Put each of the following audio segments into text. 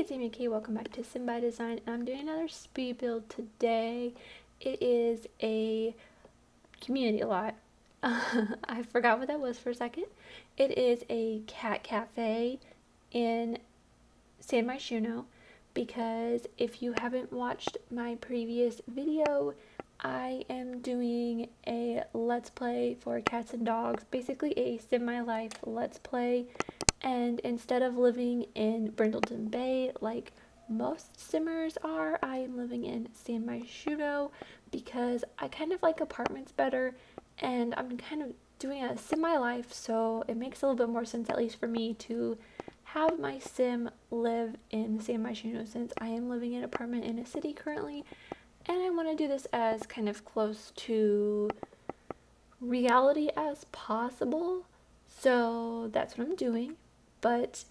it's Amy K. Welcome back to Sim by Design, and I'm doing another speed build today. It is a community lot. I forgot what that was for a second. It is a cat cafe in San Myshuno, because if you haven't watched my previous video, I am doing a let's play for cats and dogs, basically a Sim My Life let's play. And instead of living in Brindleton Bay like most simmers are, I am living in San Myshuno because I kind of like apartments better, and I'm kind of doing a Sim My Life, so it makes a little bit more sense, at least for me, to have my sim live in San Myshuno, since I am living in an apartment in a city currently, and I want to do this as kind of close to reality as possible. So that's what I'm doing. But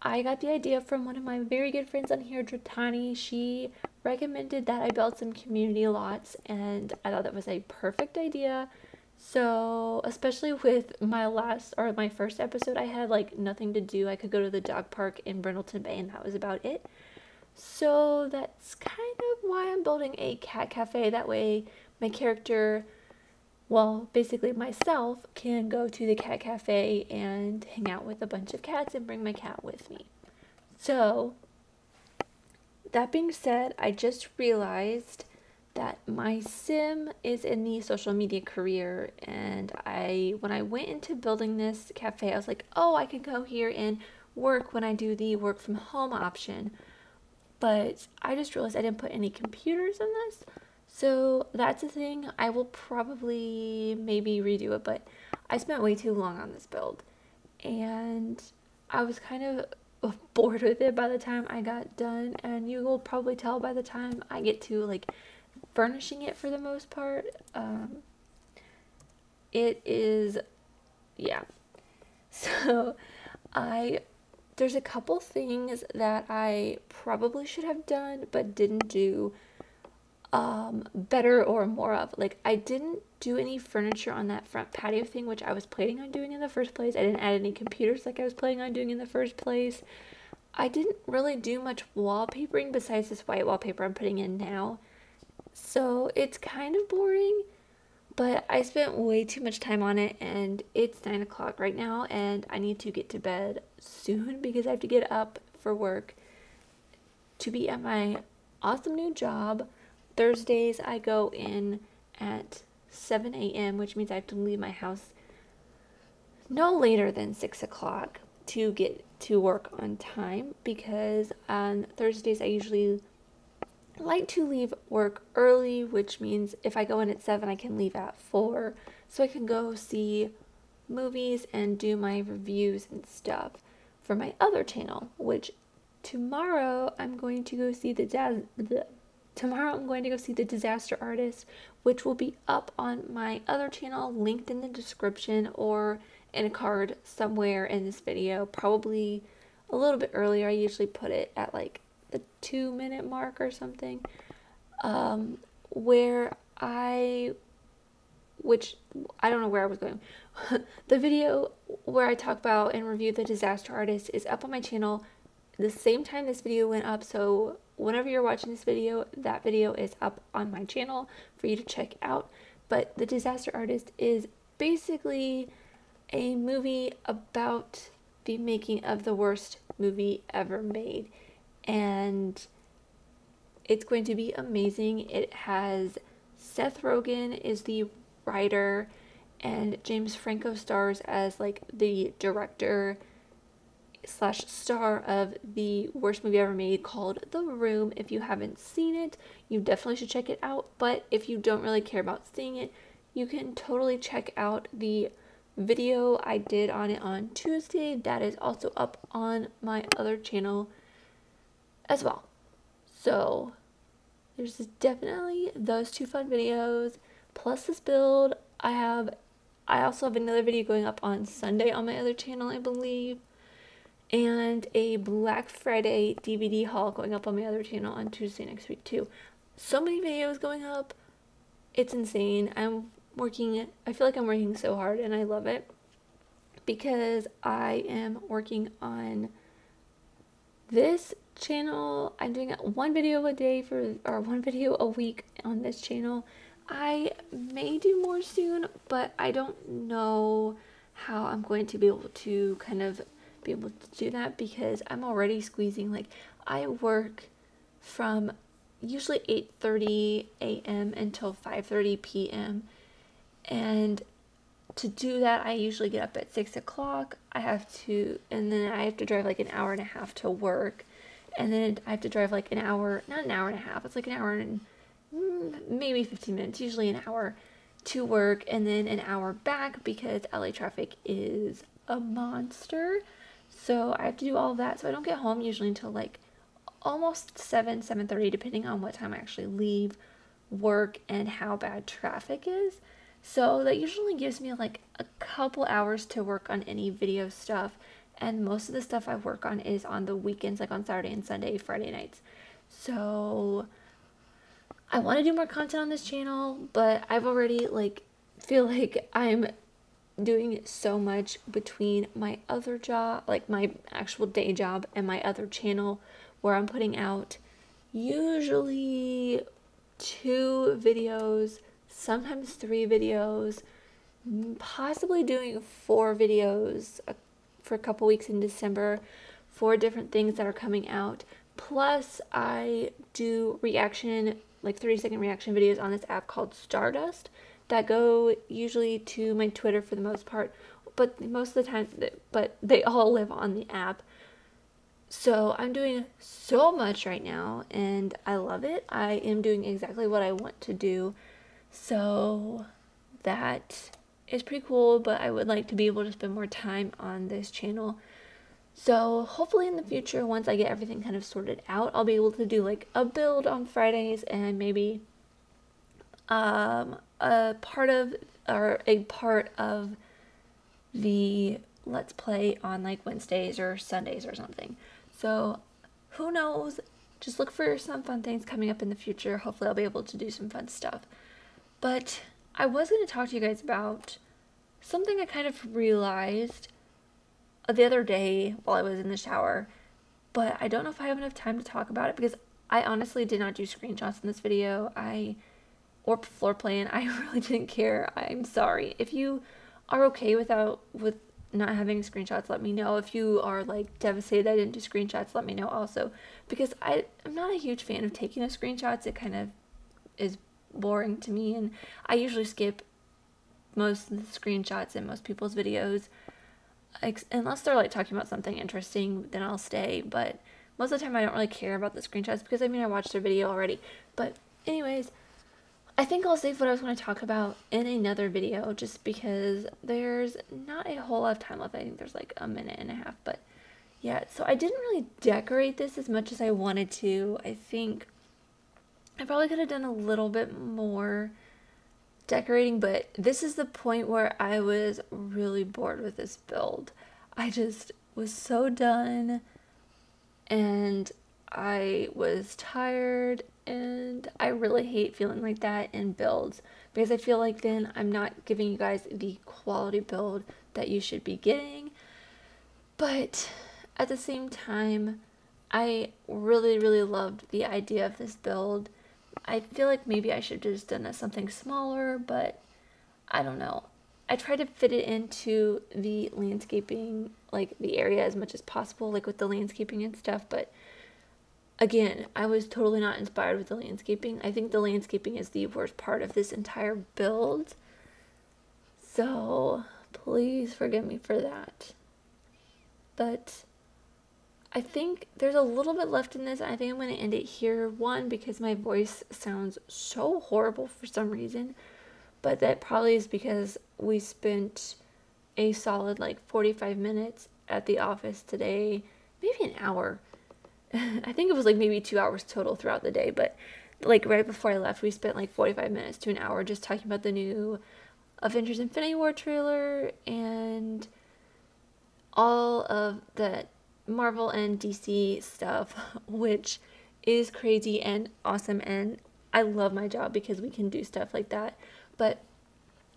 I got the idea from one of my very good friends on here, Dratani. She recommended that I build some community lots, and I thought that was a perfect idea. So, especially with my first episode, I had like nothing to do. I could go to the dog park in Brindleton Bay, and that was about it. So that's kind of why I'm building a cat cafe. That way my character, well, basically myself, can go to the cat cafe and hang out with a bunch of cats and bring my cat with me. So, that being said, I just realized that my sim is in the social media career, and when I went into building this cafe, I was like, oh, I can go here and work when I do the work from home option. But I just realized I didn't put any computers in this. So that's a thing. I will probably maybe redo it, but I spent way too long on this build, and I was kind of bored with it by the time I got done, and you will probably tell by the time I get to like furnishing it for the most part. It is, yeah. So I there's a couple things that I probably should have done but didn't do better or more of. Like, I didn't do any furniture on that front patio thing, which I was planning on doing in the first place. I didn't add any computers like I was planning on doing in the first place. I didn't really do much wallpapering besides this white wallpaper I'm putting in now. So it's kind of boring, but I spent way too much time on it, and it's 9 o'clock right now, and I need to get to bed soon because I have to get up for work to be at my awesome new job. Thursdays I go in at 7 a.m., which means I have to leave my house no later than 6 o'clock to get to work on time, because on Thursdays I usually like to leave work early, which means if I go in at 7, I can leave at 4, so I can go see movies and do my reviews and stuff for my other channel, which tomorrow I'm going to go see the Disaster Artist, which will be up on my other channel, linked in the description or in a card somewhere in this video, probably a little bit earlier. I usually put it at like the 2-minute mark or something, which I don't know where I was going. The video where I talk about and review the Disaster Artist is up on my channel the same time this video went up, so whenever you're watching this video, that video is up on my channel for you to check out. But the Disaster Artist is basically a movie about the making of the worst movie ever made, and it's going to be amazing. It has Seth Rogen is the writer, and James Franco stars as like the director / star of the worst movie ever made, called The Room. If you haven't seen it, you definitely should check it out. But if you don't really care about seeing it, you can totally check out the video I did on it on Tuesday. That is also up on my other channel as well. So there's definitely those two fun videos, plus this build. I also have another video going up on Sunday on my other channel, I believe, and a Black Friday DVD haul going up on my other channel on Tuesday next week too. So many videos going up. It's insane. I feel like I'm working so hard, and I love it, because I am working on this channel, I'm doing one video a day or one video a week on this channel. I may do more soon, but I don't know how I'm going to be able to kind of be able to do that, because I'm already squeezing, like, I work from usually 8:30 a.m. until 5:30 p.m. and to do that, I usually get up at 6 o'clock. And then I have to drive like an hour and a half to work. And then I have to drive like an hour, not an hour and a half, it's like an hour and maybe 15 minutes, usually an hour to work, and then an hour back because LA traffic is a monster. So I have to do all of that. So I don't get home usually until like almost 7:30, depending on what time I actually leave work and how bad traffic is. So that usually gives me like a couple hours to work on any video stuff, and most of the stuff I work on is on the weekends, like on Saturday and Sunday, Friday nights. So I want to do more content on this channel, but I've already feel like I'm doing so much between my other job, like my actual day job, and my other channel, where I'm putting out usually 2 videos, sometimes 3 videos, possibly doing 4 videos for a couple weeks in December, 4 different things that are coming out. Plus I do reaction, like 30-second reaction videos on this app called Stardust that go usually to my Twitter for the most part, but most of the time, but they all live on the app. So I'm doing so much right now and I love it. I am doing exactly what I want to do. So that is pretty cool, but I would like to be able to spend more time on this channel. So hopefully in the future, once I get everything kind of sorted out, I'll be able to do like a build on Fridays and maybe a part of the Let's Play on like Wednesdays or Sundays or something. So who knows? Just look for some fun things coming up in the future. Hopefully I'll be able to do some fun stuff. But I was going to talk to you guys about something I kind of realized the other day while I was in the shower, but I don't know if I have enough time to talk about it because I honestly did not do screenshots in this video. Or floor plan. I really didn't care. I'm sorry. If you are okay with not having screenshots, let me know. If you are like devastated I didn't do screenshots, let me know also, because I'm not a huge fan of taking the screenshots. It kind of is boring to me, and I usually skip most of the screenshots in most people's videos, unless they're like talking about something interesting, then I'll stay. But most of the time I don't really care about the screenshots because I watched their video already. But anyways, I think I'll save what I was going to talk about in another video, just because there's not a whole lot of time left. I think there's like a minute and a half, but yeah. So I didn't really decorate this as much as I wanted to. I think I probably could have done a little bit more decorating, but this is the point where I was really bored with this build. I just was so done, and I was tired, and I really hate feeling like that in builds, because I feel like then I'm not giving you guys the quality build that you should be getting. But at the same time, I really, really loved the idea of this build. I feel like maybe I should have just done something smaller, but I don't know. I tried to fit it into the landscaping, like the area as much as possible, like with the landscaping and stuff, but again, I was totally not inspired with the landscaping. I think the landscaping is the worst part of this entire build. So please forgive me for that. But I think there's a little bit left in this. I think I'm going to end it here. One, because my voice sounds so horrible for some reason. But that probably is because we spent a solid like 45 minutes at the office today. Maybe an hour. I think it was like maybe 2 hours total throughout the day, but like right before I left, we spent like 45 minutes to an hour just talking about the new Avengers Infinity War trailer and all of the Marvel and DC stuff, which is crazy and awesome, and I love my job because we can do stuff like that. But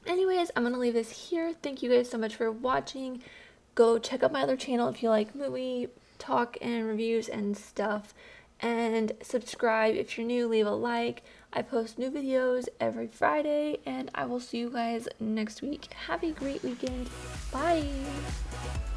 anyways, I'm gonna leave this here. Thank you guys so much for watching. go check out my other channel if you like movie talk and reviews and stuff. And subscribe if you're new, leave a like. I post new videos every Friday, and I will see you guys next week. Have a great weekend. Bye!